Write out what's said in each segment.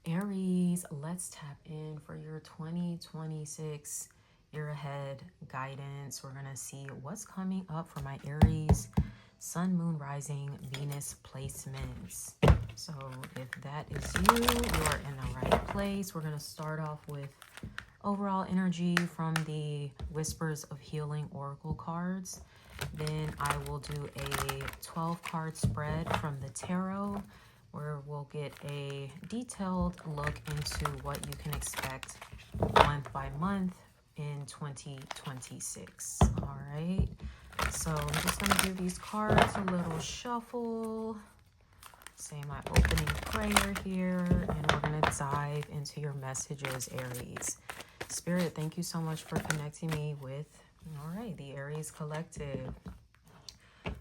Aries, let's tap in for your 2026 year ahead guidance. We're going to see what's coming up for my Aries Sun, Moon, Rising, Venus placements. So if that is you, you are in the right place. We're going to start off with overall energy from the Whispers of Healing Oracle cards. Then I will do a 12 card spread from the tarot, where we'll get a detailed look into what you can expect month by month in 2026. All right, so I'm just going to give these cards a little shuffle, say my opening prayer here, and we're going to dive into your messages, Aries. Spirit, thank you so much for connecting me with, all right, the Aries Collective.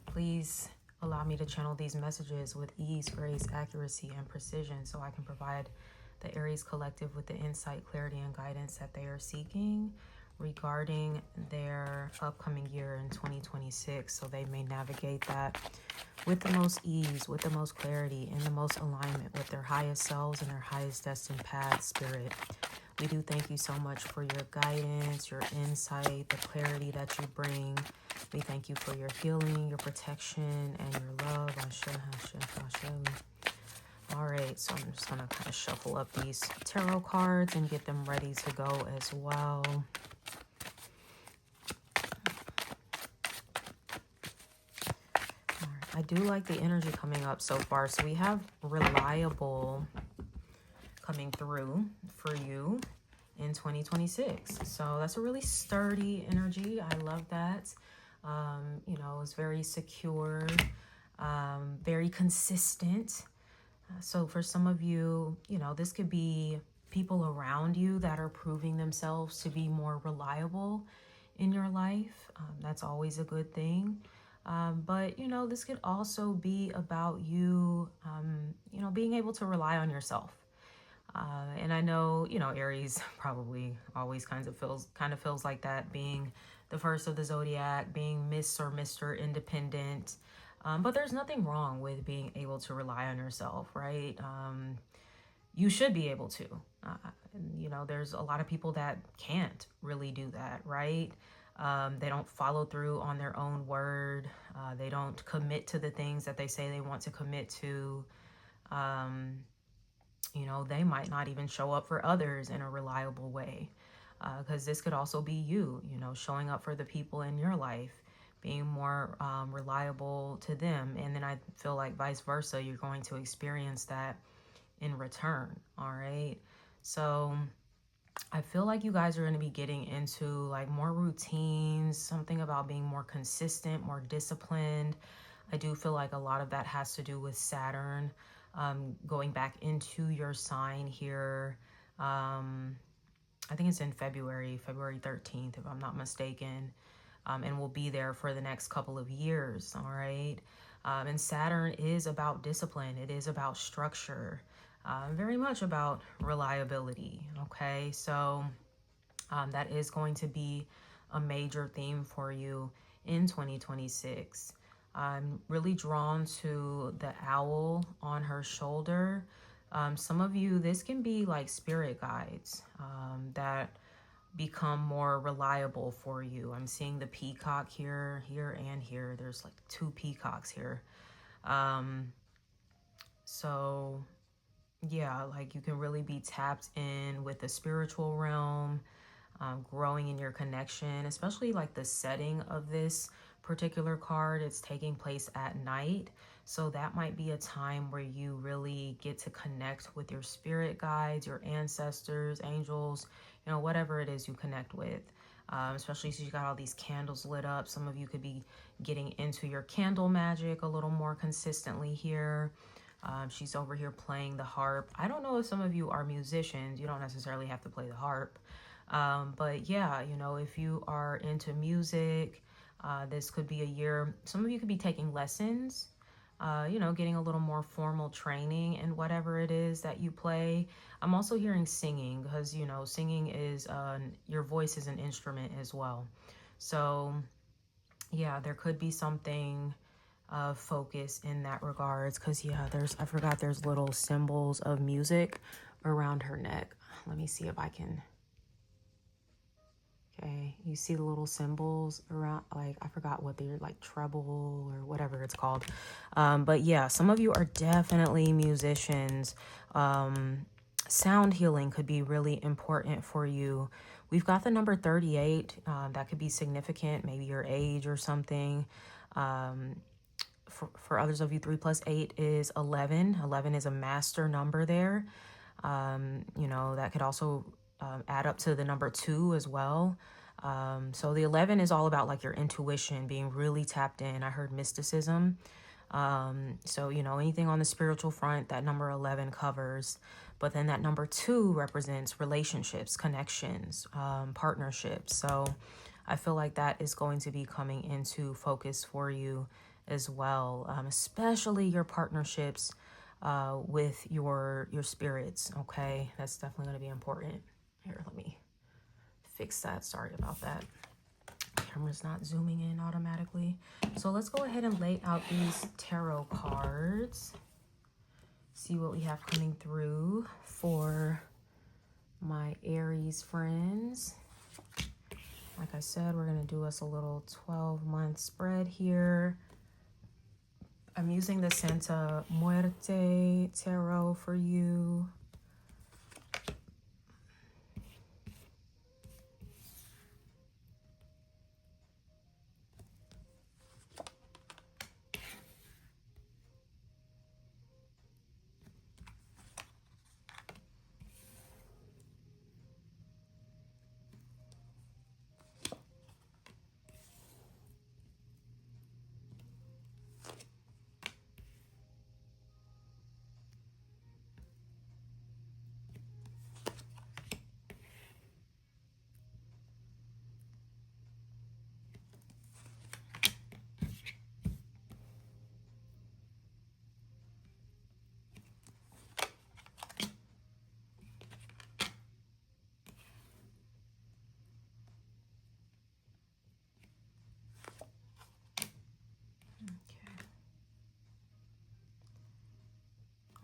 Please allow me to channel these messages with ease, grace, accuracy, and precision so I can provide the Aries Collective with the insight, clarity, and guidance that they are seeking regarding their upcoming year in 2026, so they may navigate that with the most ease, with the most clarity, in the most alignment with their highest selves and their highest destined paths. Spirit, we do thank you so much for your guidance, your insight, the clarity that you bring. We thank you for your healing, your protection, and your love. All right, so I'm just going to kind of shuffle up these tarot cards and get them ready to go as well. All right, I do like the energy coming up so far. So we have reliable coming through for you in 2026. So that's a really sturdy energy. I love that. You know, it's very secure, very consistent. So for some of you, you know, this could be people around you that are proving themselves to be more reliable in your life. That's always a good thing. But, you know, this could also be about you, you know, being able to rely on yourself. And I know, you know, Aries probably always kind of feels like that, being the first of the zodiac, being Miss or Mr. Independent. But there's nothing wrong with being able to rely on yourself, right? You should be able to. You know, there's a lot of people that can't really do that, right? They don't follow through on their own word. They don't commit to the things that they say they want to commit to. You know, they might not even show up for others in a reliable way, because this could also be you, you know, showing up for the people in your life, being more reliable to them. And then I feel like vice versa, you're going to experience that in return. All right. So I feel like you guys are going to be getting into like more routines, something about being more consistent, more disciplined. I do feel like a lot of that has to do with Saturn going back into your sign here. I think it's in February 13th, if I'm not mistaken. And will be there for the next couple of years, all right? And Saturn is about discipline. It is about structure, very much about reliability, okay? So that is going to be a major theme for you in 2026. I'm really drawn to the owl on her shoulder. Some of you, this can be like spirit guides that become more reliable for you. I'm seeing the peacock here, and here. There's like two peacocks here. So yeah, like you can really be tapped in with the spiritual realm, growing in your connection, especially like the setting of this particular card. It's taking place at night. So that might be a time where you really get to connect with your spirit guides, your ancestors, angels, you know, whatever it is you connect with. Especially since you got all these candles lit up. Some of you could be getting into your candle magic a little more consistently here. She's over here playing the harp. I don't know if some of you are musicians. You don't necessarily have to play the harp. But yeah, you know, if you are into music, this could be a year. Some of you could be taking lessons, you know, getting a little more formal training in whatever it is that you play. I'm also hearing singing because, you know, singing is, your voice is an instrument as well. So yeah, there could be something focus in that regards, because yeah, I forgot there's little symbols of music around her neck. Let me see if I can. Okay, you see the little symbols around, like, I forgot what they're, like, treble or whatever it's called. But yeah, some of you are definitely musicians. Sound healing could be really important for you. We've got the number 38. That could be significant, maybe your age or something. For others of you, 3 plus 8 is 11. 11 is a master number there. You know, that could also add up to the number 2 as well. So the 11 is all about like your intuition, being really tapped in. I heard mysticism. So, you know, anything on the spiritual front, that number 11 covers. But then that number 2 represents relationships, connections, partnerships. So I feel like that is going to be coming into focus for you as well, especially your partnerships with your spirits. Okay, that's definitely going to be important. Here, let me fix that. Sorry about that. Camera's not zooming in automatically. So let's go ahead and lay out these tarot cards. See what we have coming through for my Aries friends. Like I said, we're going to do us a little 12-month spread here. I'm using the Santa Muerte tarot for you.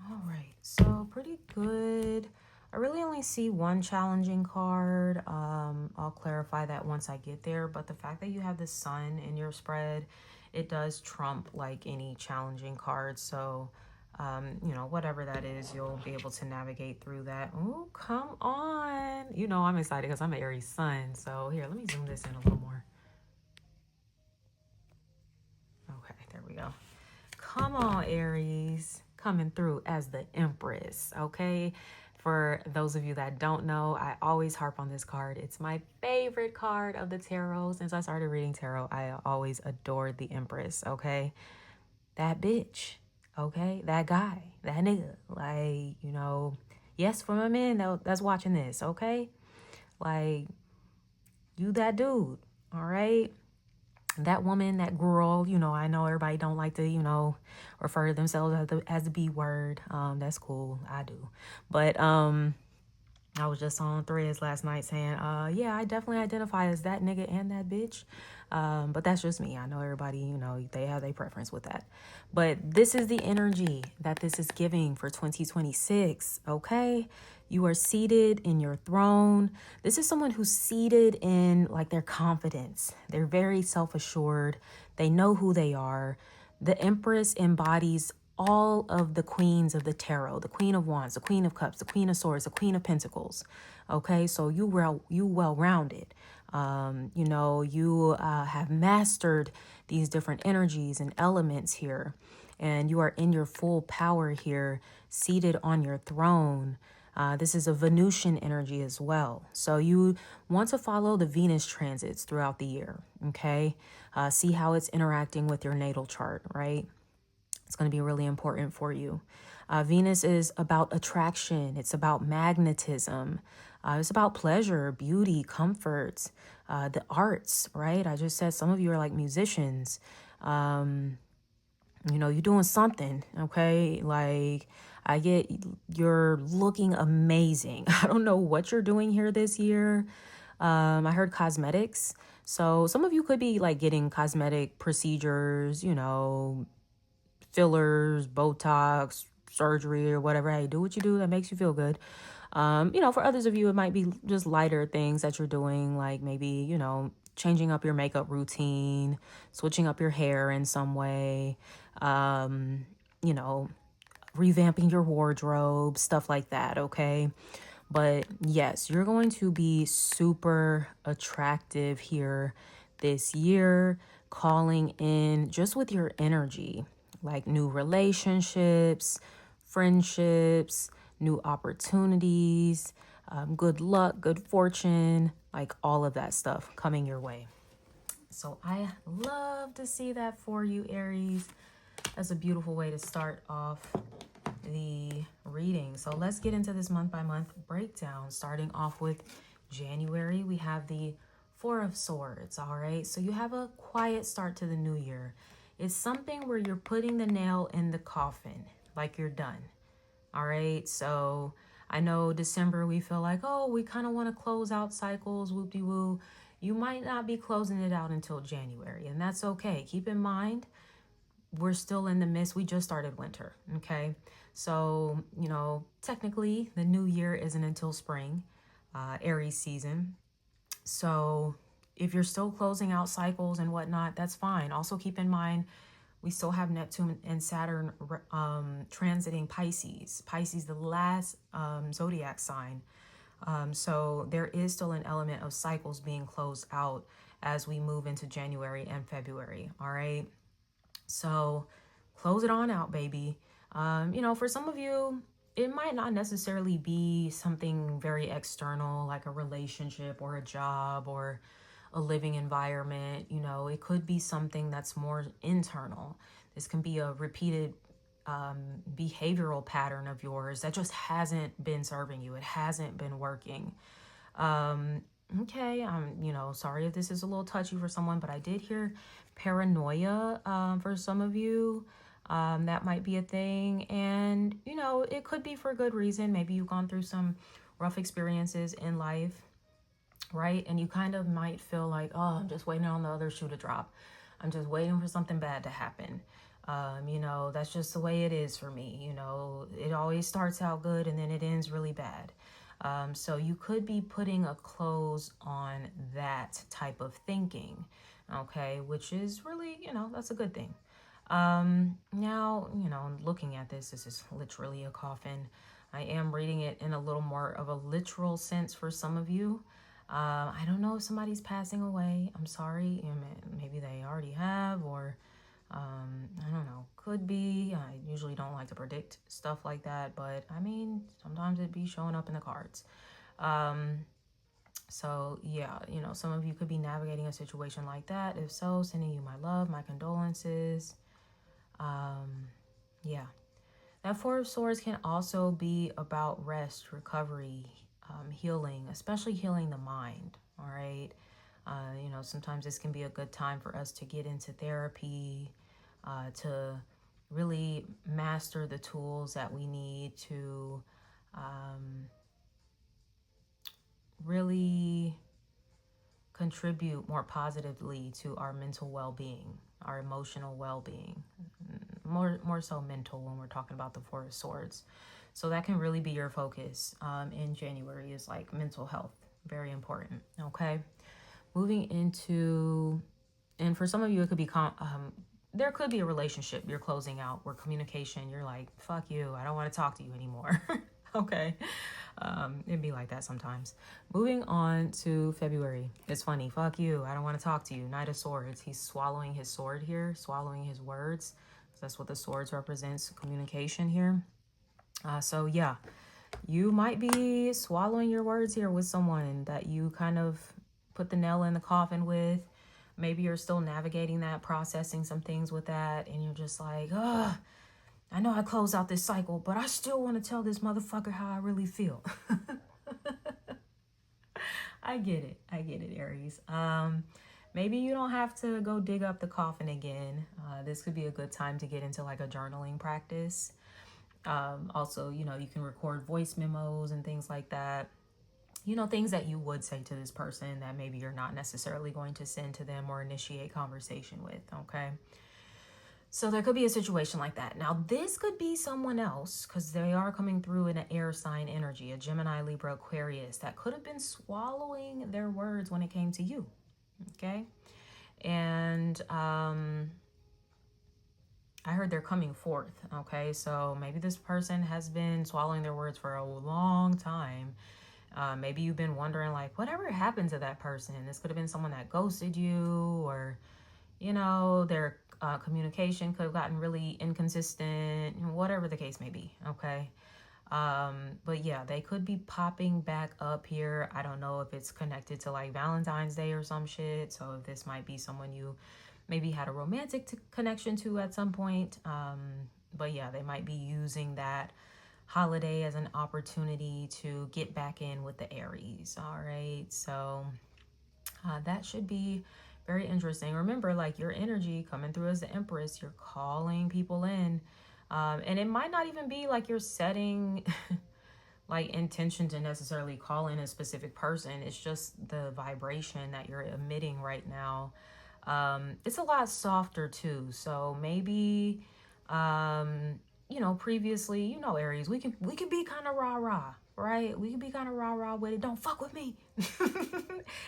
All right, so pretty good. I really only see one challenging card. I'll clarify that once I get there, but the fact that you have the sun in your spread, it does trump like any challenging card. So, you know, whatever that is, you'll be able to navigate through that. Oh, come on. You know, I'm excited because I'm an Aries sun. So here, let me zoom this in a little more. Okay, there we go. Come on, Aries, coming through as the Empress, okay? For those of you that don't know, I always harp on this card. It's my favorite card of the tarot. Since I started reading tarot, I always adored the Empress, okay? That bitch, okay? That guy, that nigga. Like, you know, yes, for my men that's watching this, okay? Like, you that dude, all right? That woman, that girl, you know, I know everybody don't like to, you know, refer to themselves as the B word. That's cool. I do. But I was just on Threads last night saying, yeah, I definitely identify as that nigga and that bitch. But that's just me. I know everybody, you know, they have their preference with that. But this is the energy that this is giving for 2026, okay? You are seated in your throne. This is someone who's seated in like their confidence. They're very self-assured. They know who they are. The Empress embodies all of the queens of the tarot, the Queen of Wands, the Queen of Cups, the Queen of Swords, the Queen of Pentacles. Okay, so you well-rounded. You know, you have mastered these different energies and elements here, and you are in your full power here, seated on your throne. This is a Venusian energy as well. So you want to follow the Venus transits throughout the year, okay? See how it's interacting with your natal chart, right? It's going to be really important for you. Venus is about attraction. It's about magnetism. It's about pleasure, beauty, comfort, the arts, right? I just said some of you are like musicians. You know, you're doing something, okay? Like, I get you're looking amazing. I don't know what you're doing here this year. I heard cosmetics. So some of you could be like getting cosmetic procedures, you know, fillers, Botox, surgery or whatever. Hey, do what you do that makes you feel good. For others of you, it might be just lighter things that you're doing, like maybe, changing up your makeup routine, switching up your hair in some way, um, you know, revamping your wardrobe, stuff like that, okay? But yes, you're going to be super attractive here this year, calling in just with your energy, like new relationships, friendships, new opportunities, good luck, good fortune, like all of that stuff coming your way. So I love to see that for you, Aries. That's a beautiful way to start off the reading. So let's get into this month by month breakdown. Starting off with January, we have the Four of Swords. All right, so you have a quiet start to the new year. It's something where you're putting the nail in the coffin, like you're done. All right, so I know December we feel like, oh, we kind of want to close out cycles, whoop-de-woo. You might not be closing it out until January, and that's okay. Keep in mind, we're still in the midst. We just started winter, okay? So, technically the new year isn't until spring, Aries season. So if you're still closing out cycles and whatnot, that's fine. Also keep in mind, we still have Neptune and Saturn transiting Pisces. Pisces, the last zodiac sign. So there is still an element of cycles being closed out as we move into January and February, all right? So close it on out, baby. For some of you, it might not necessarily be something very external, like a relationship or a job or a living environment. It could be something that's more internal. This can be a repeated behavioral pattern of yours that just hasn't been serving you. It hasn't been working. Okay, I'm, sorry if this is a little touchy for someone, but I did hear paranoia for some of you. That might be a thing. And, it could be for a good reason. Maybe you've gone through some rough experiences in life, right? And you kind of might feel like, oh, I'm just waiting on the other shoe to drop. I'm just waiting for something bad to happen. That's just the way it is for me. It always starts out good and then it ends really bad. So you could be putting a close on that type of thinking, okay, which is really, that's a good thing. Now, looking at this is literally a coffin. I am reading it in a little more of a literal sense for some of you. I don't know if somebody's passing away. I'm sorry. Maybe they already have, or I don't know. Could be. I usually don't like to predict stuff like that, but sometimes it'd be showing up in the cards. So yeah, some of you could be navigating a situation like that. If so, sending you my love, my condolences. Yeah. That Four of Swords can also be about rest, recovery, healing, especially healing the mind. All right. Sometimes this can be a good time for us to get into therapy, to really master the tools that we need to really contribute more positively to our mental well-being, our emotional well-being, more so mental when we're talking about the Four of Swords. So that can really be your focus in January, is like mental health. Very important. Okay. Moving into, and for some of you, it could be, there could be a relationship you're closing out where communication, you're like, fuck you, I don't want to talk to you anymore. Okay. It'd be like that sometimes. Moving on to February. It's funny. Fuck you, I don't want to talk to you. Knight of Swords. He's swallowing his sword here, swallowing his words. That's what the swords represents, communication here. So yeah, you might be swallowing your words here with someone that you kind of put the nail in the coffin with. Maybe you're still navigating that, processing some things with that, and you're just like, ugh, I know I closed out this cycle, but I still want to tell this motherfucker how I really feel. I get it, Aries. Maybe you don't have to go dig up the coffin again. This could be a good time to get into like a journaling practice. Also, you can record voice memos and things like that. Things that you would say to this person that maybe you're not necessarily going to send to them or initiate conversation with, okay? So there could be a situation like that. Now, this could be someone else because they are coming through in an air sign energy, a Gemini, Libra, Aquarius, that could have been swallowing their words when it came to you. Okay. And I heard they're coming forth. Okay. So maybe this person has been swallowing their words for a long time. Maybe you've been wondering, like, whatever happened to that person? This could have been someone that ghosted you, or, you know, their communication could have gotten really inconsistent, whatever the case may be. Okay. But yeah, they could be popping back up here. I don't know if it's connected to like Valentine's Day or some shit. So if this might be someone you maybe had a romantic connection to at some point. But yeah, they might be using that holiday as an opportunity to get back in with the Aries. All right. So that should be very interesting. Remember, like, your energy coming through as the Empress, you're calling people in. And it might not even be like you're setting like intention to necessarily call in a specific person. It's just the vibration that you're emitting right now. It's a lot softer too. So maybe, you know, previously, you know, Aries, we can be kind of rah-rah, right? We can be kind of rah-rah with it. Don't fuck with me.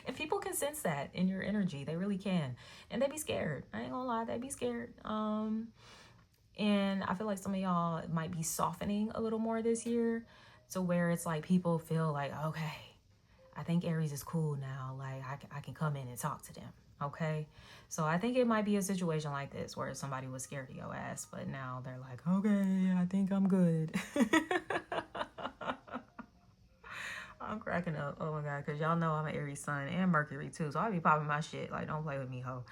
And people can sense that in your energy. They really can. And they be scared. I ain't gonna lie, they be scared. And I feel like some of y'all might be softening a little more this year to where it's like people feel like, okay, I think Aries is cool now. Like I can come in and talk to them. Okay. So I think it might be a situation like this where somebody was scared of your ass, but now they're like, okay, I think I'm good. I'm cracking up. Oh my God. Cause y'all know I'm an Aries sun and Mercury too. So I be popping my shit. Like, don't play with me, ho.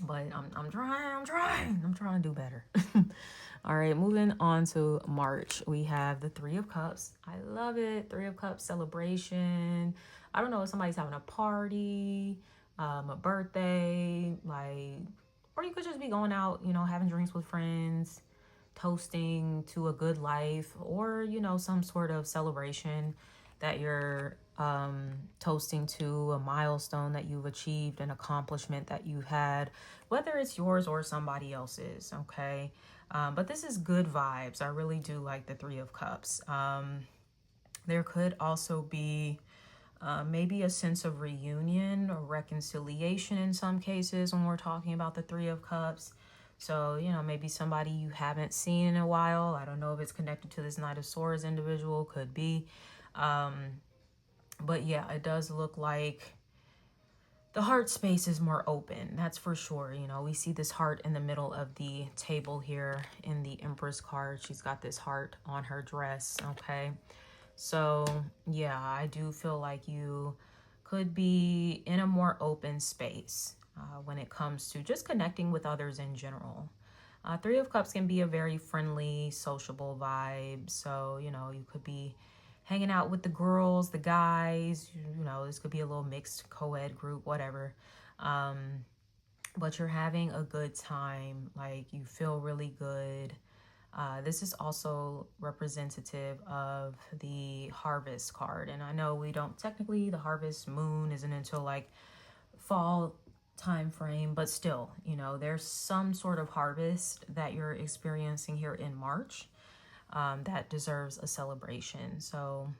But I'm trying to do better. All right, moving on to March. We have the Three of Cups. I love it. Three of Cups celebration. I don't know if somebody's having a party, a birthday, like, or you could just be going out, you know, having drinks with friends, toasting to a good life, or, you know, some sort of celebration that you're toasting to, a milestone that you've achieved, an accomplishment that you had, whether it's yours or somebody else's. Okay. But this is good vibes. I really do like the Three of Cups. There could also be maybe a sense of reunion or reconciliation in some cases when we're talking about the Three of Cups. So, you know, maybe somebody you haven't seen in a while. I don't know if it's connected to this Knight of Swords individual. Could be. But yeah, it does look like the heart space is more open. That's for sure. You know, we see this heart in the middle of the table here in the Empress card. She's got this heart on her dress. Okay. So yeah, I do feel like you could be in a more open space when it comes to just connecting with others in general. Three of Cups can be a very friendly, sociable vibe. So, you know, you could be hanging out with the girls, the guys, you know, this could be a little mixed co-ed group, whatever. But you're having a good time. Like, you feel really good. This is also representative of the harvest card. And I know we don't technically, the harvest moon isn't until like fall time frame, but still, you know, there's some sort of harvest that you're experiencing here in March that deserves a celebration. So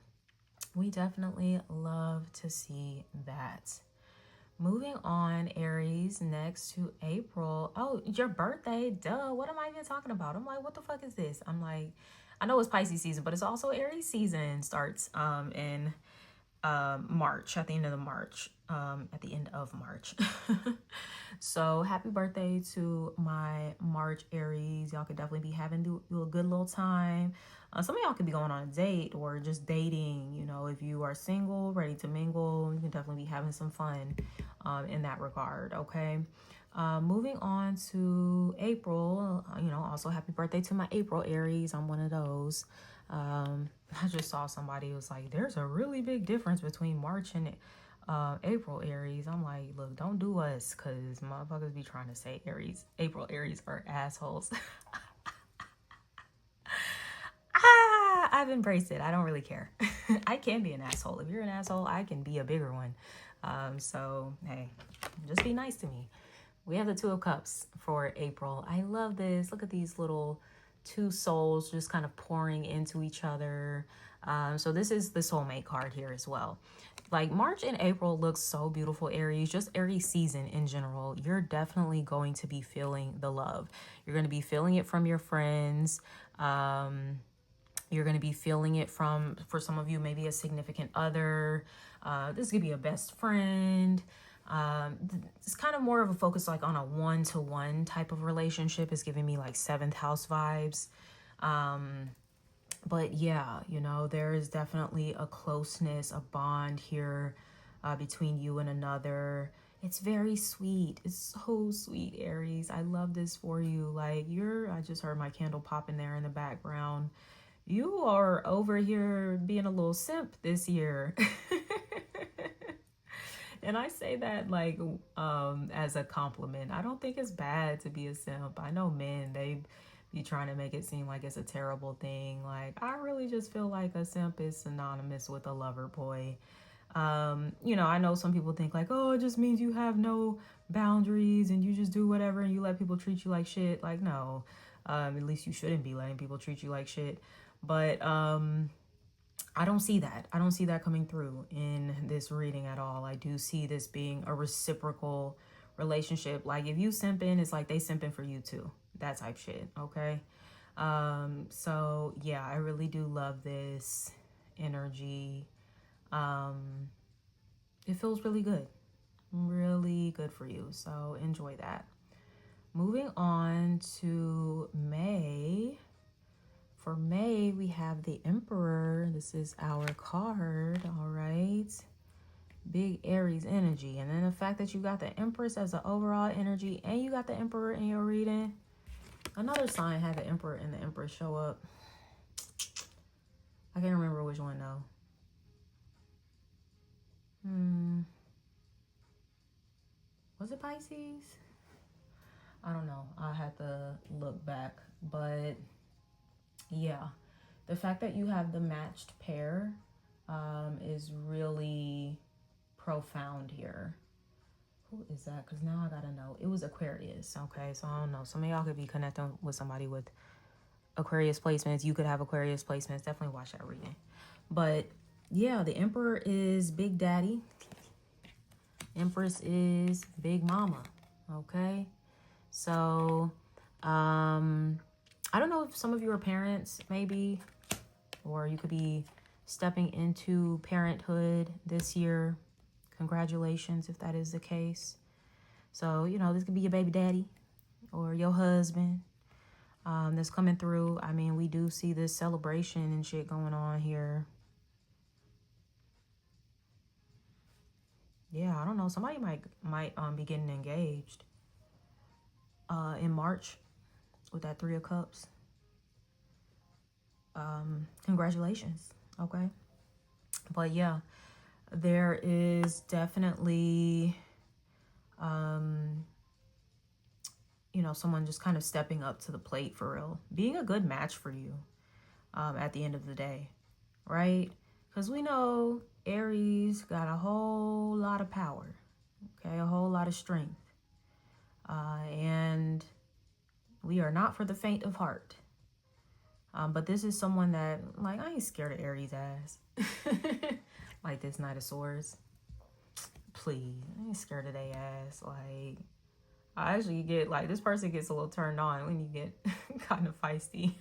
we definitely love to see that. Moving on, Aries, next to April. Oh, your birthday, duh. What am I even talking about? I'm like, what the fuck is this? I'm like, I know it's Pisces season, but it's also Aries season. Starts in March, at the end of March. So happy birthday to my March Aries. Y'all could definitely be having a good little time. Some of y'all could be going on a date or just dating. You know, if you are single, ready to mingle, you can definitely be having some fun in that regard. Okay. Moving on to April, you know, also happy birthday to my April Aries. I'm one of those. I just saw somebody who was like, there's a really big difference between March and April Aries. I'm like, look, don't do us, because motherfuckers be trying to say April Aries are assholes. I've embraced it. I don't really care. I can be an asshole. If you're an asshole, I can be a bigger one. So hey, just be nice to me. We have the Two of Cups for April. I love this. Look at these little two souls just kind of pouring into each other. So this is the soulmate card here as well. Like March and April looks so beautiful, Aries. Just Aries season in general. You're definitely going to be feeling the love. You're going to be feeling it from your friends. You're going to be feeling it from, for some of you, maybe a significant other. This could be a best friend. It's kind of more of a focus like on a one-to-one type of relationship. It's giving me like seventh house vibes. But yeah, you know, there is definitely a closeness, a bond here between you and another. It's very sweet. It's so sweet, Aries. I love this for you. Like I just heard my candle popping there in the background. You are over here being a little simp this year. And I say that like as a compliment. I don't think it's bad to be a simp. I know men, they be trying to make it seem like it's a terrible thing. Like, I really just feel like a simp is synonymous with a lover boy. You know, I know some people think like, oh, it just means you have no boundaries and you just do whatever and you let people treat you like shit. Like, no. At least you shouldn't be letting people treat you like shit. But I don't see that. I don't see that coming through in this reading at all. I do see this being a reciprocal relationship. Like if you simping, it's like they simping for you too. That type shit. Okay. So yeah, I really do love this energy. It feels really good. Really good for you. So enjoy that. Moving on to May. For May, we have the Emperor. This is our card, all right? Big Aries energy. And then the fact that you got the Empress as an overall energy and you got the Emperor in your reading. Another sign had the Emperor and the Empress show up. I can't remember which one, though. Was it Pisces? I don't know. I had to look back. But yeah, the fact that you have the matched pair is really profound here. Who is that? Because now I gotta know. It was Aquarius. Okay, so I don't know. Some of y'all could be connecting with somebody with Aquarius placements. You could have Aquarius placements. Definitely watch that reading. But yeah, the Emperor is Big Daddy. Empress is Big Mama. Okay, so I don't know if some of you are parents, maybe, or you could be stepping into parenthood this year. Congratulations if that is the case. So, you know, this could be your baby daddy or your husband that's coming through. I mean, we do see this celebration and shit going on here. Yeah, I don't know. Somebody might be getting engaged in March with that Three of Cups. Congratulations. Okay. But yeah, there is definitely you know, someone just kind of stepping up to the plate for real, being a good match for you at the end of the day, right? Because we know Aries got a whole lot of power, okay, a whole lot of strength, and we are not for the faint of heart. But this is someone that, like, I ain't scared of Aries ass. Like this Knight of Swords. Please, I ain't scared of they ass. Like, I actually get, like, this person gets a little turned on when you get kind of feisty.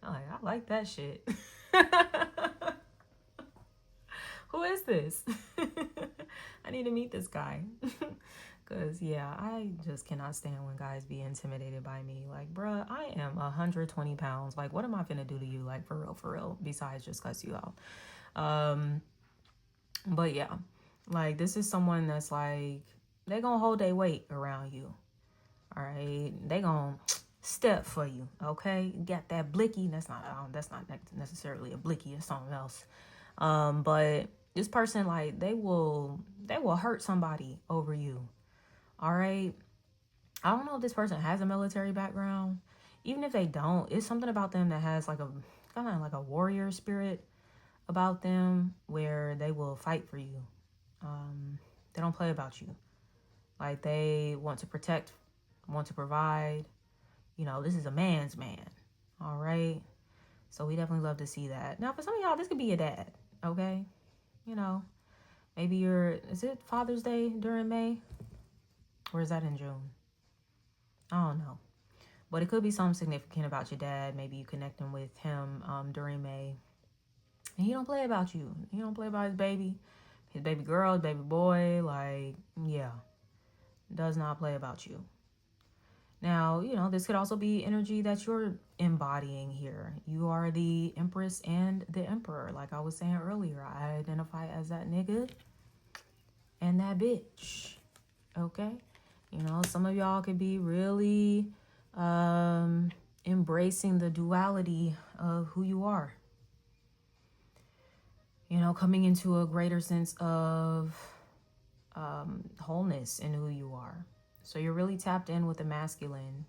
I'm like, I like that shit. Who is this? I need to meet this guy. Because, yeah, I just cannot stand when guys be intimidated by me. Like, bruh, I am 120 pounds. Like, what am I finna do to you? Like, for real, besides just cuss you out. But, yeah, like, this is someone that's, like, they gonna hold their weight around you. All right? They gonna step for you, okay? You got that blicky. That's not necessarily a blicky. It's something else. But this person, like, they will hurt somebody over you. All right. I don't know if this person has a military background. Even if they don't, it's something about them that has like a kind of like a warrior spirit about them where they will fight for you. They don't play about you. Like they want to protect, want to provide. You know, this is a man's man. All right. So we definitely love to see that. Now, for some of y'all, this could be your dad. Okay. You know, maybe is it Father's Day during May? Or is that in June? I don't know. But it could be something significant about your dad. Maybe you connecting with him during May. And he don't play about you. He don't play about his baby girl, his baby boy. Like, yeah, does not play about you. Now, you know, this could also be energy that you're embodying here. You are the Empress and the Emperor. Like I was saying earlier, I identify as that nigga and that bitch. Okay? You know, some of y'all could be really embracing the duality of who you are. You know, coming into a greater sense of wholeness in who you are. So you're really tapped in with the masculine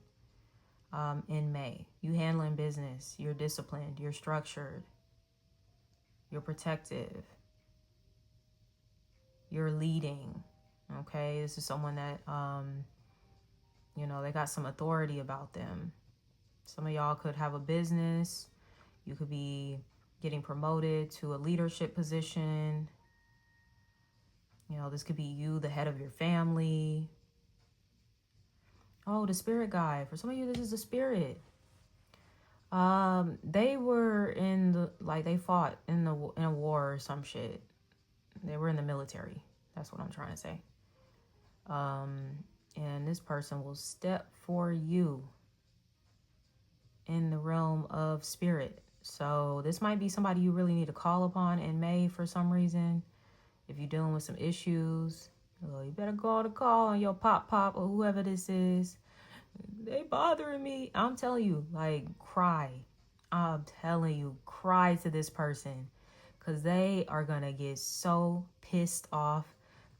in May. You handling business, you're disciplined, you're structured, you're protective, you're leading. Okay, this is someone that, you know, they got some authority about them. Some of y'all could have a business. You could be getting promoted to a leadership position. You know, this could be you, the head of your family. Oh, the spirit guide. For some of you, this is the spirit. They were they fought in a war or some shit. They were in the military. That's what I'm trying to say. And this person will step for you in the realm of spirit. So this might be somebody you really need to call upon in May for some reason. If you're dealing with some issues, you better go on a call on your pop or whoever this is. They bothering me. I'm telling you, like, cry. I'm telling you, cry to this person. Because they are going to get so pissed off.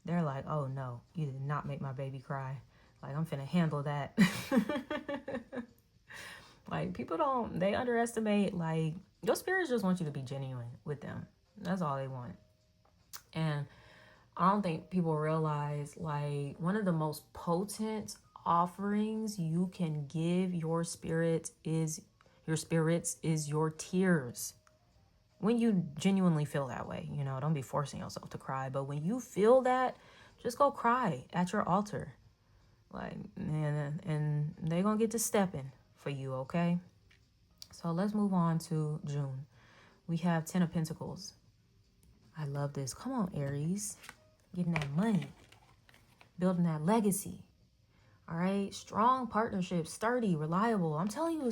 They're like, oh no, you did not make my baby cry. Like, I'm finna handle that. Like, they underestimate, like, your spirits just want you to be genuine with them. That's all they want. And I don't think people realize, like, one of the most potent offerings you can give your spirits is your tears. When you genuinely feel that way, you know, don't be forcing yourself to cry. But when you feel that, just go cry at your altar. Like, and they're going to get to stepping for you, okay? So let's move on to June. We have 10 of Pentacles. I love this. Come on, Aries. Getting that money. Building that legacy. All right? Strong partnerships. Sturdy. Reliable. I'm telling you,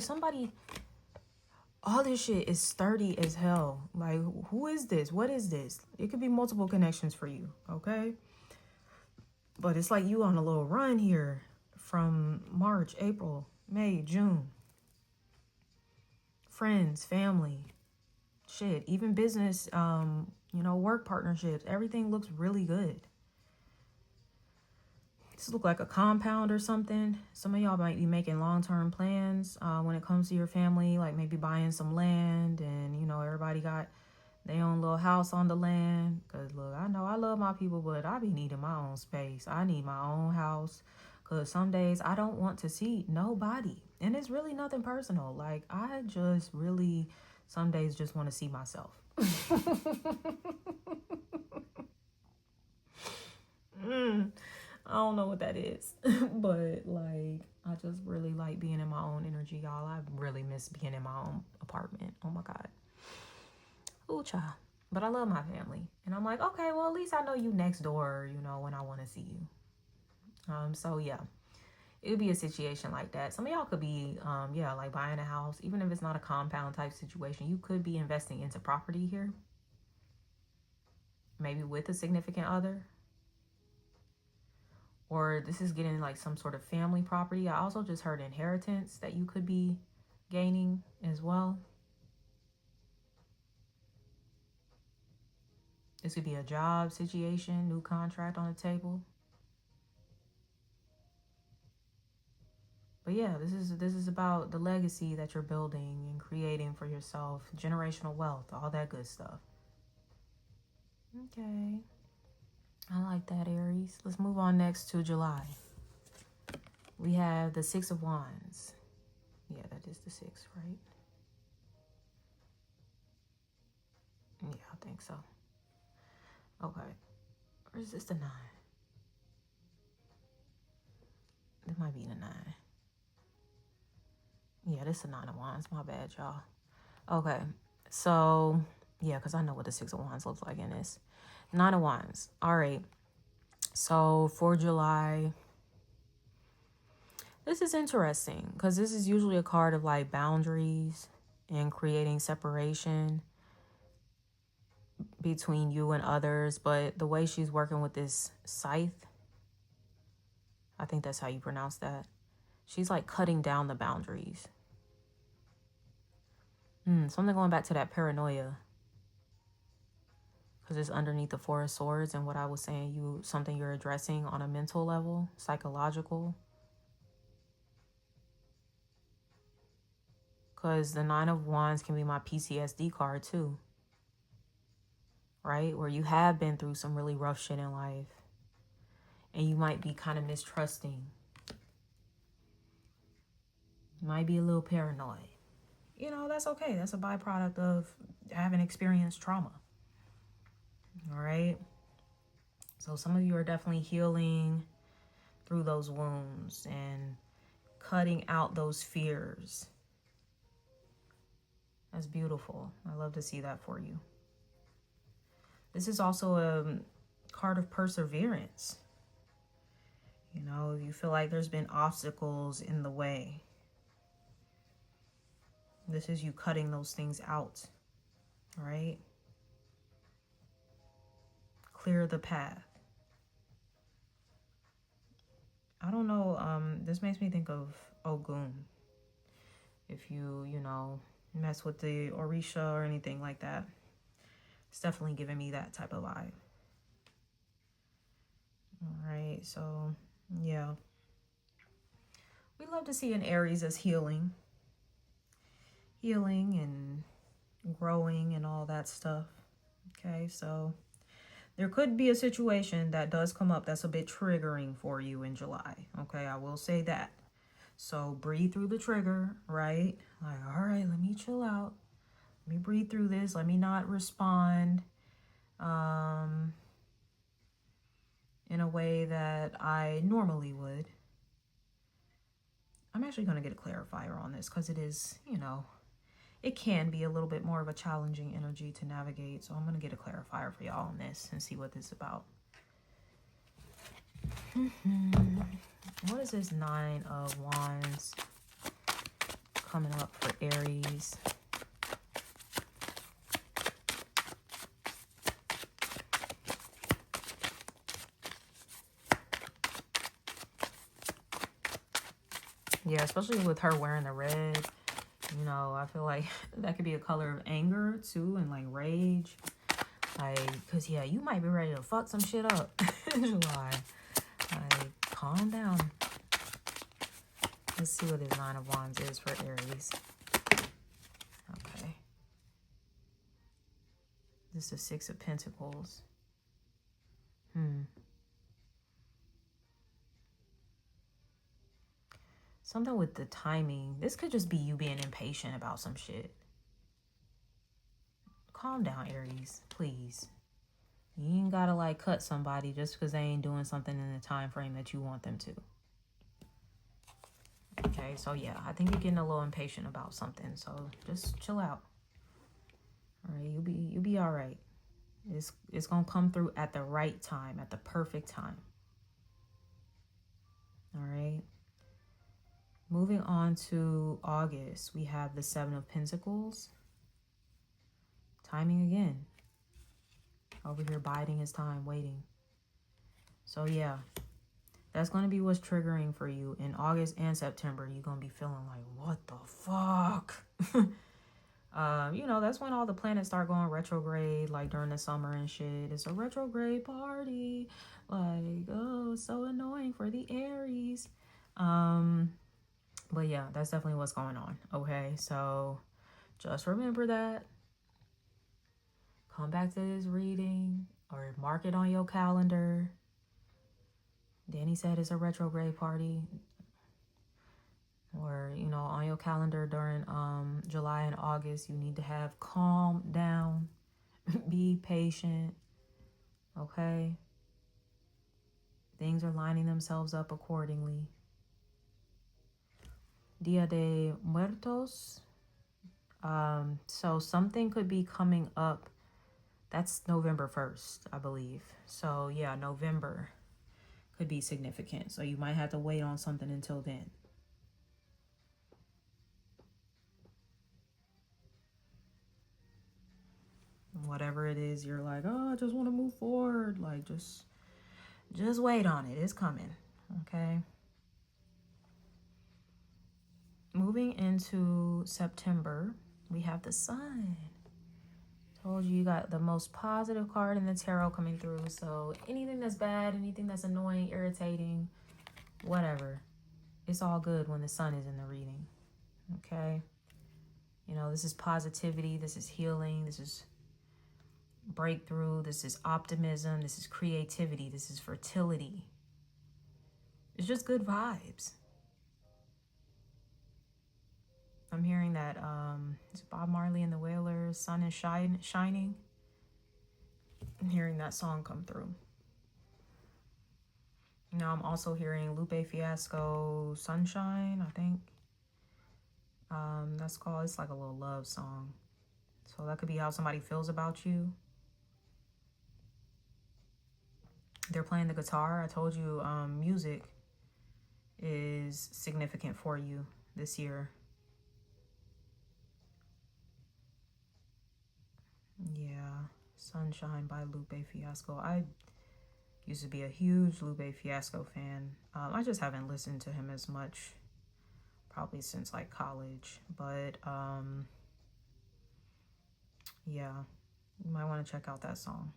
all this shit is sturdy as hell. Like, who is this? What is this? It could be multiple connections for you, okay? But it's like you on a little run here from March, April, May, June. Friends, family, shit, even business, you know, work partnerships. Everything looks really good. This look like a compound or something. Some of y'all might be making long-term plans when it comes to your family, like maybe buying some land, and, you know, everybody got their own little house on the land. Because, look, I know I love my people, but I be needing my own space. I need my own house. Because some days I don't want to see nobody. And it's really nothing personal. Like, I just really, some days just want to see myself. I don't know what that is. But, like, I just really like being in my own energy, y'all. I really miss being in my own apartment. Oh, my God. Ooh, child. But I love my family. And I'm like, okay, well, at least I know you next door, you know, when I want to see you. So yeah, it would be a situation like that. Some of y'all could be, like buying a house, even if it's not a compound type situation. You could be investing into property here, maybe with a significant other, or this is getting like some sort of family property. I also just heard inheritance that you could be gaining as well. This could be a job situation, new contract on the table. But yeah, this is about the legacy that you're building and creating for yourself, generational wealth, all that good stuff. Okay. I like that, Aries. Let's move on next to July. We have the Six of Wands. Yeah, that is the six, right? Yeah, I think so. Okay. Or is this the 9? This might be the 9. Yeah, this is the 9 of Wands. My bad, y'all. Okay. So, yeah, because I know what the Six of Wands looks like in this. 9 of Wands. All right. So, for July, this is interesting because this is usually a card of like boundaries and creating separation between you and others. But the way she's working with this scythe, I think that's how you pronounce that. She's like cutting down the boundaries. Something going back to that paranoia. Because it's underneath the Four of Swords. And what I was saying, something you're addressing on a mental level, psychological. Because the 9 of Wands can be my PTSD card too. Right? Where you have been through some really rough shit in life. And you might be kind of mistrusting. You might be a little paranoid. You know, that's okay. That's a byproduct of having experienced trauma. All right? So some of you are definitely healing through those wounds and cutting out those fears. That's beautiful. I love to see that for you. This is also a card of perseverance. You know, you feel like there's been obstacles in the way. This is you cutting those things out, right? Clear the path. I don't know, this makes me think of Ogun. If you know, mess with the Orisha or anything like that. It's definitely giving me that type of vibe. All right, so yeah. We love to see an Aries as healing. Healing and growing and all that stuff. Okay, so there could be a situation that does come up that's a bit triggering for you in July. Okay, I will say that. So breathe through the trigger, right? Like, all right, let me chill out. Let me breathe through this. Let me not respond in a way that I normally would. I'm actually going to get a clarifier on this because it is, you know, it can be a little bit more of a challenging energy to navigate. So I'm going to get a clarifier for y'all on this and see what this is about. What is this 9 of Wands coming up for Aries? Yeah, especially with her wearing the red. You know, I feel like that could be a color of anger too and like rage. Like, because yeah, you might be ready to fuck some shit up in July. Like, calm down. Let's see what this 9 of Wands is for Aries. Okay. This is the 6 of Pentacles. Something with the timing. This could just be you being impatient about some shit. Calm down, Aries, please. You ain't gotta like cut somebody just because they ain't doing something in the time frame that you want them to. Okay, so yeah, I think you're getting a little impatient about something. So just chill out. All right, you'll be all right. It's gonna come through at the right time, at the perfect time. All right. Moving on to August, we have the 7 of Pentacles. Timing again. Over here biding his time, waiting. So yeah, that's going to be what's triggering for you in August and September. You're going to be feeling like, what the fuck? You know, that's when all the planets start going retrograde, like during the summer and shit. It's a retrograde party. Like, oh, it's so annoying for the Aries. But yeah, that's definitely what's going on. Okay, so just remember that. Come back to this reading or mark it on your calendar. Danny said it's a retrograde party. Or, you know, on your calendar during July and August, you need to have calm down, be patient, okay? Things are lining themselves up accordingly. Dia de Muertos. So something could be coming up. That's November 1st, I believe. So yeah, November could be significant. So you might have to wait on something until then. Whatever it is, you're like, oh, I just want to move forward. Like, just wait on it. It's coming. Okay. Moving into September, we have the sun. Told you got the most positive card in the tarot coming through. So anything that's bad, anything that's annoying, irritating, whatever, it's all good when the sun is in the reading. Okay. You know, this is positivity. This is healing. This is breakthrough. This is optimism. This is creativity. This is fertility. It's just good vibes. I'm hearing that it's Bob Marley and the Wailers, Sun is Shining. I'm hearing that song come through. Now I'm also hearing Lupe Fiasco, Sunshine, I think. That's called, it's like a little love song. So that could be how somebody feels about you. They're playing the guitar. I told you music is significant for you this year. Yeah, Sunshine by Lupe Fiasco. I used to be a huge Lupe Fiasco fan. I just haven't listened to him as much, probably since like college. But yeah, you might want to check out that song.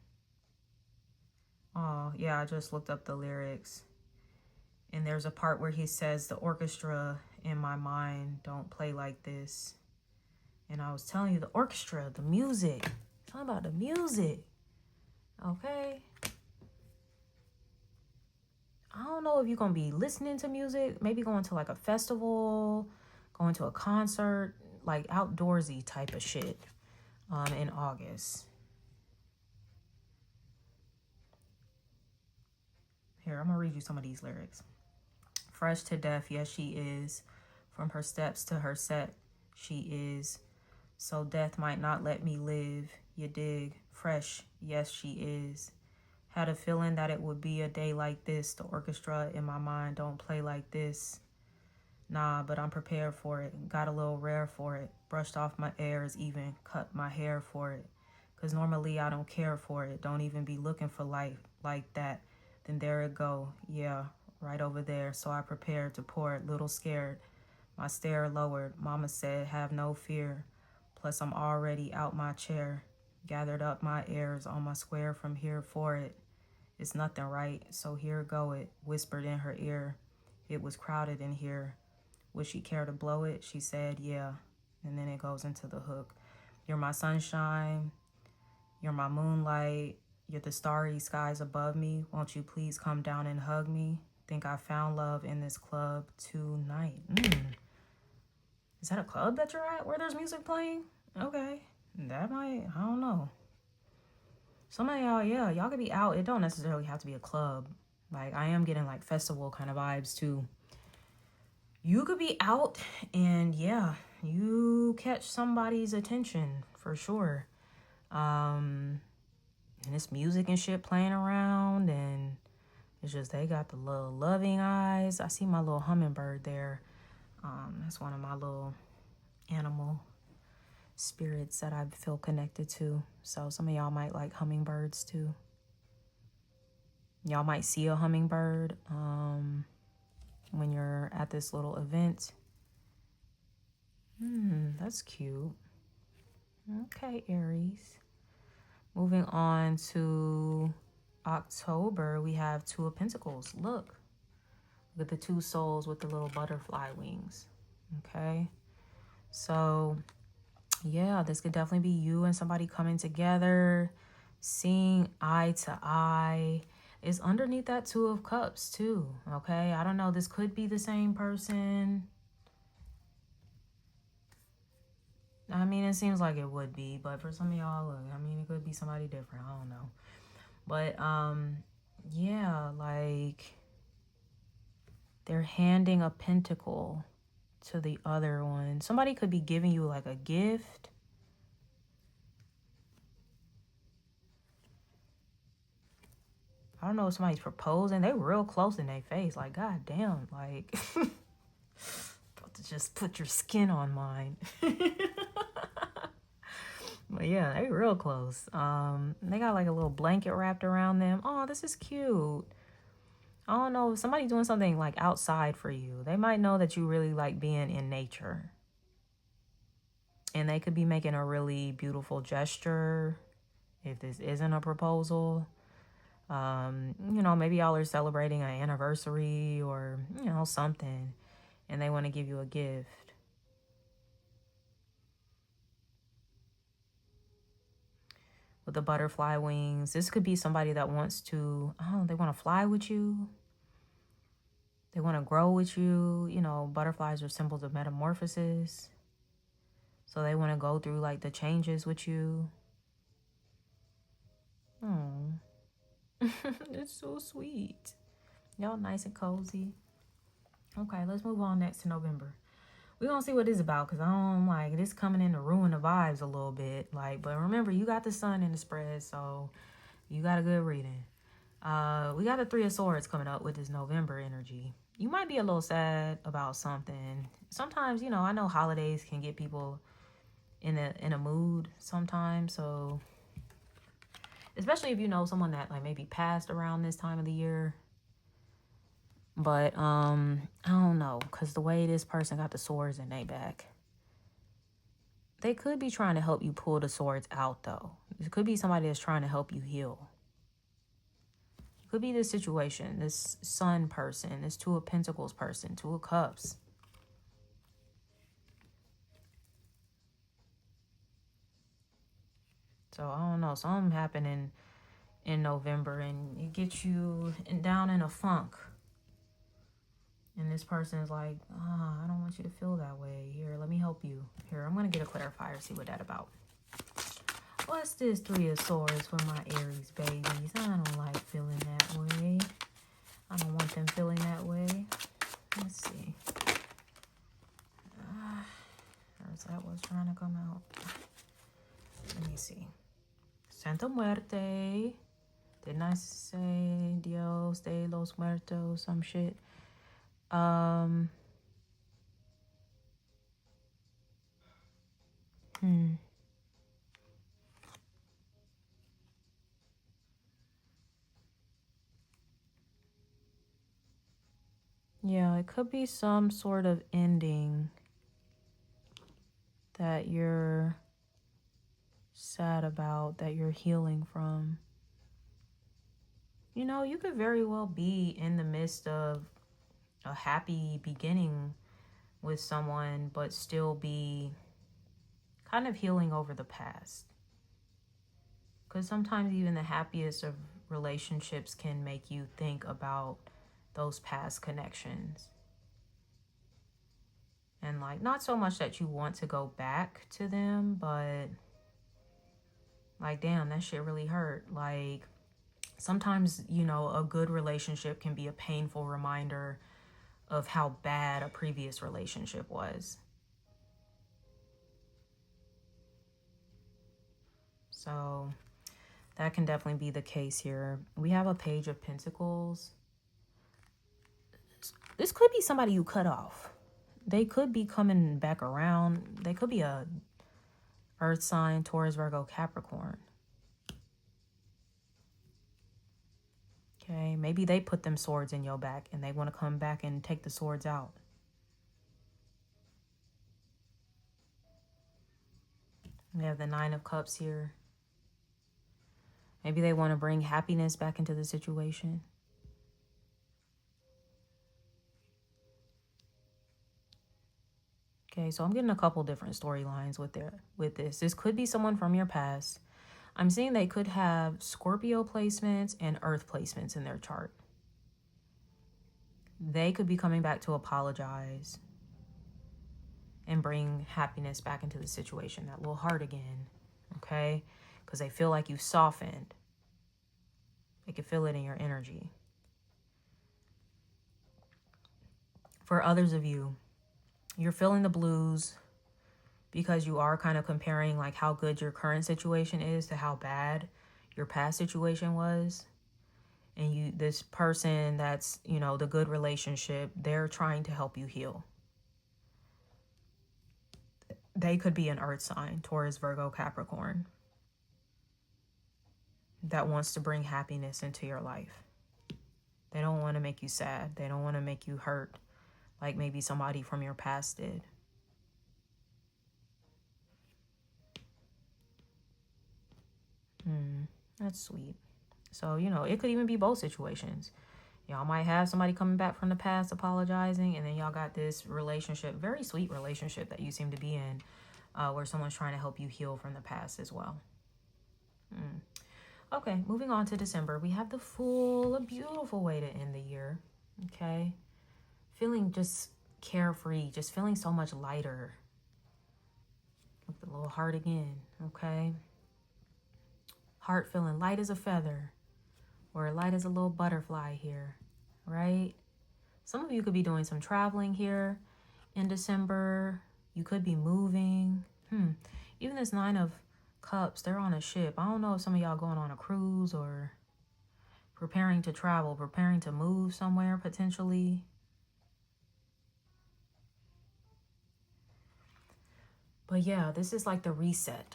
Oh, yeah, I just looked up the lyrics. And there's a part where he says, the orchestra in my mind don't play like this. And I was telling you, the orchestra, the music. Talking about the music. Okay? I don't know if you're going to be listening to music. Maybe going to like a festival. Going to a concert. Like outdoorsy type of shit. In August. Here, I'm going to read you some of these lyrics. Fresh to death, yes, she is. From her steps to her set, she is. So death might not let me live, you dig. Fresh, yes, she is. Had a feeling that it would be a day like this. The orchestra in my mind don't play like this. Nah, but I'm prepared for it. Got a little rare for it. Brushed off my airs, even cut my hair for it. Cause normally I don't care for it. Don't even be looking for life like that. Then there it go. Yeah, right over there. So I prepared to pour it, little scared. My stare lowered. Mama said, have no fear. Plus I'm already out my chair. Gathered up my airs on my square from here for it. It's nothing right, so here go it. Whispered in her ear. It was crowded in here. Would she care to blow it? She said, yeah. And then it goes into the hook. You're my sunshine. You're my moonlight. You're the starry skies above me. Won't you please come down and hug me? Think I found love in this club tonight. Is that a club that you're at where there's music playing? Okay. That might, I don't know. Some of y'all, yeah, y'all could be out. It don't necessarily have to be a club. Like, I am getting like festival kind of vibes too. You could be out and yeah, you catch somebody's attention for sure. And it's music and shit playing around, and it's just they got the little loving eyes. I see my little hummingbird there. That's one of my little animal spirits that I feel connected to. So some of y'all might like hummingbirds too. Y'all might see a hummingbird when you're at this little event. That's cute. Okay, Aries. Moving on to October, we have Two of Pentacles. Look at the two souls with the little butterfly wings. Okay, so yeah, this could definitely be you and somebody coming together, seeing eye to eye is underneath that Two of Cups too. Okay, I don't know, this could be the same person. I mean, it seems like it would be, but for some of y'all, look, I mean, it could be somebody different. I don't know. But yeah, like they're handing a pentacle to the other one. Somebody could be giving you like a gift. I don't know if somebody's proposing. They real close in their face. Like, god damn, like about to just put your skin on mine. But yeah, they real close. They got like a little blanket wrapped around them. Oh, this is cute. I don't know, somebody doing something like outside for you. They might know that you really like being in nature. And they could be making a really beautiful gesture if this isn't a proposal. You know, maybe y'all are celebrating an anniversary or, you know, something. And they want to give you a gift. With the butterfly wings. This could be somebody that wants to, oh, they want to fly with you. They want to grow with you. You know, butterflies are symbols of metamorphosis. So they want to go through like the changes with you. Oh, it's so sweet. Y'all nice and cozy. Okay, let's move on next to November. We're going to see what this is about because I don't like this coming in to ruin the vibes a little bit. Like, but remember, you got the sun in the spread, so you got a good reading. We got the Three of Swords coming up with this November energy. You might be a little sad about something. Sometimes, you know, I know holidays can get people in a mood sometimes, so especially if you know someone that like maybe passed around this time of the year. But I don't know, because the way this person got the swords in their back, they could be trying to help you pull the swords out though. It could be somebody that's trying to help you heal. It could be this situation, this Sun person, this Two of Pentacles person, Two of Cups. So I don't know, something happening in November and it gets you down in a funk. And this person is like, I don't want you to feel that way. Here, let me help you. Here, I'm going to get a clarifier, see what that's about. What's this Three of Swords for my Aries babies? I don't like feeling that way. I don't want them feeling that way. Let's see. Or is that what's trying to come out? Let me see. Santa Muerte. Didn't I say Dios de los Muertos? Some shit. Yeah, it could be some sort of ending that you're sad about, that you're healing from. You know, you could very well be in the midst of a happy beginning with someone, but still be kind of healing over the past. Because sometimes even the happiest of relationships can make you think about those past connections. And like, not so much that you want to go back to them, but like, damn, that shit really hurt. Like, sometimes, you know, a good relationship can be a painful reminder of how bad a previous relationship was. So that can definitely be the case here. We have a Page of Pentacles. This could be somebody you cut off. They could be coming back around. They could be a Earth sign, Taurus, Virgo, Capricorn. Okay, maybe they put them swords in your back and they want to come back and take the swords out. We have the Nine of Cups here. Maybe they want to bring happiness back into the situation. Okay, so I'm getting a couple different storylines with this. This could be someone from your past. I'm seeing they could have Scorpio placements and Earth placements in their chart. They could be coming back to apologize and bring happiness back into the situation, that little heart again, okay? Because they feel like you've softened. They can feel it in your energy. For others of you, you're feeling the blues because you are kind of comparing like how good your current situation is to how bad your past situation was. And you, this person that's, you know, the good relationship, they're trying to help you heal. They could be an earth sign, Taurus, Virgo, Capricorn, that wants to bring happiness into your life. They don't want to make you sad. They don't want to make you hurt like maybe somebody from your past did. That's sweet. So, you know, it could even be both situations. Y'all might have somebody coming back from the past apologizing, and then y'all got this relationship, very sweet relationship that you seem to be in, where someone's trying to help you heal from the past as well. Okay, moving on to December. We have the Fool, a beautiful way to end the year. Okay. Feeling just carefree, just feeling so much lighter. Look, the little heart again. Okay. Heart feeling light as a feather, or light as a little butterfly here, right? Some of you could be doing some traveling here in December. You could be moving. Even this 9 of Cups, they're on a ship. I don't know if some of y'all going on a cruise or preparing to travel, preparing to move somewhere potentially. But yeah, this is like the reset.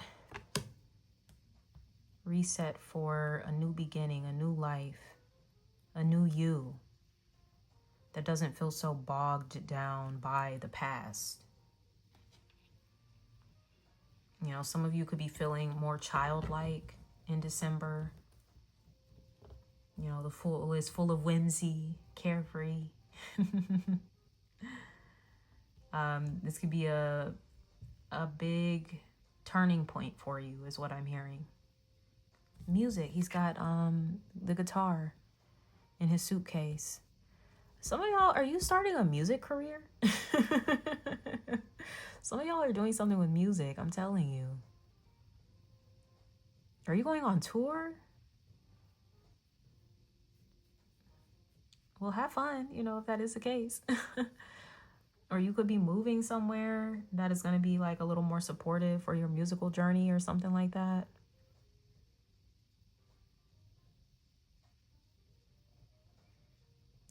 Reset for a new beginning, a new life, a new you that doesn't feel so bogged down by the past. You know, some of you could be feeling more childlike in December. You know, the Fool is full of whimsy, carefree. This could be a big turning point for you, is what I'm hearing. Music. He's got the guitar in his suitcase. Some of y'all, are you starting a music career? Some of y'all are doing something with music, I'm telling you. Are you going on tour? Well, have fun, you know, if that is the case. Or you could be moving somewhere that is going to be like a little more supportive for your musical journey or something like that.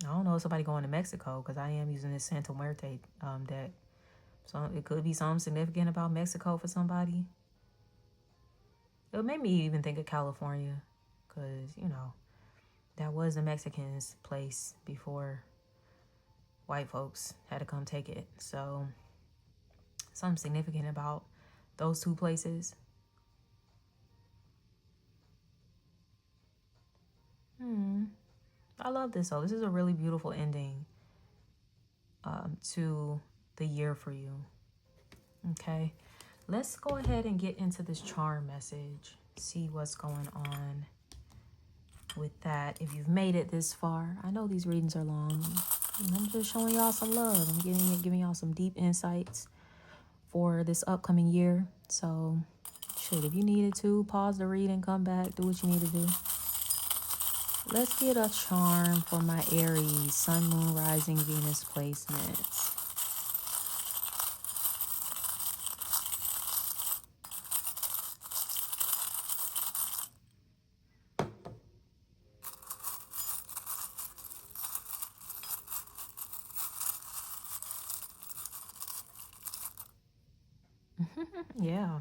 I don't know if somebody going to Mexico, because I am using this Santa Muerte deck. So it could be something significant about Mexico for somebody. It made me even think of California, because, you know, that was the Mexicans' place before white folks had to come take it. So something significant about those two places. I love this though. This is a really beautiful ending to the year for you. Okay, let's go ahead and get into this charm message. See what's going on with that. If you've made it this far, I know these readings are long. I'm just showing y'all some love. I'm giving y'all some deep insights for this upcoming year. So, shit, if you needed to, pause the read and come back. Do what you need to do. Let's get a charm for my Aries, Sun, Moon, Rising, Venus placements. Yeah,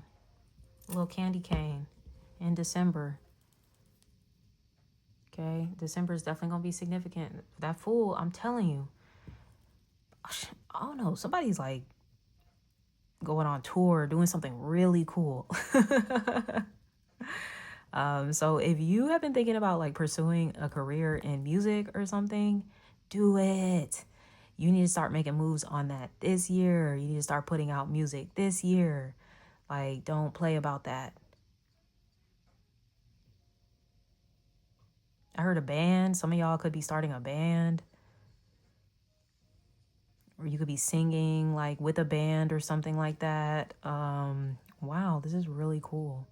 a little candy cane in December. Okay, December is definitely going to be significant. That Fool, I'm telling you, I don't know, somebody's like going on tour, doing something really cool. So if you have been thinking about like pursuing a career in music or something, do it. You need to start making moves on that this year. You need to start putting out music this year. Like, don't play about that. heard a band. Some of y'all could be starting a band. Or you could be singing like with a band or something like that. Wow, this is really cool.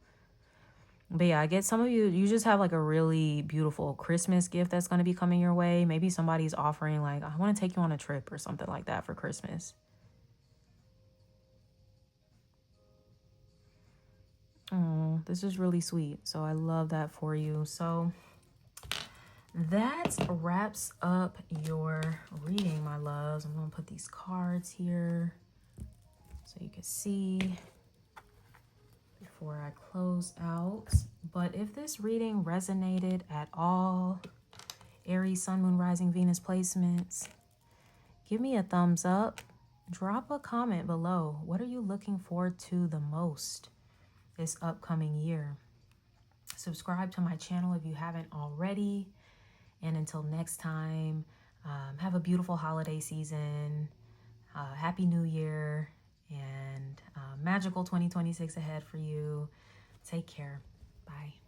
But yeah, I get some of you just have like a really beautiful Christmas gift that's going to be coming your way. Maybe somebody's offering like, I want to take you on a trip or something like that for Christmas. Oh, this is really sweet. So I love that for you. So that wraps up your reading, my loves. I'm going to put these cards here so you can see before I close out. But if this reading resonated at all, Aries, Sun, Moon, Rising, Venus placements, give me a thumbs up. Drop a comment below. What are you looking forward to the most this upcoming year? Subscribe to my channel if you haven't already. And until next time, have a beautiful holiday season. Happy New Year. And magical 2026 ahead for you. Take care. Bye.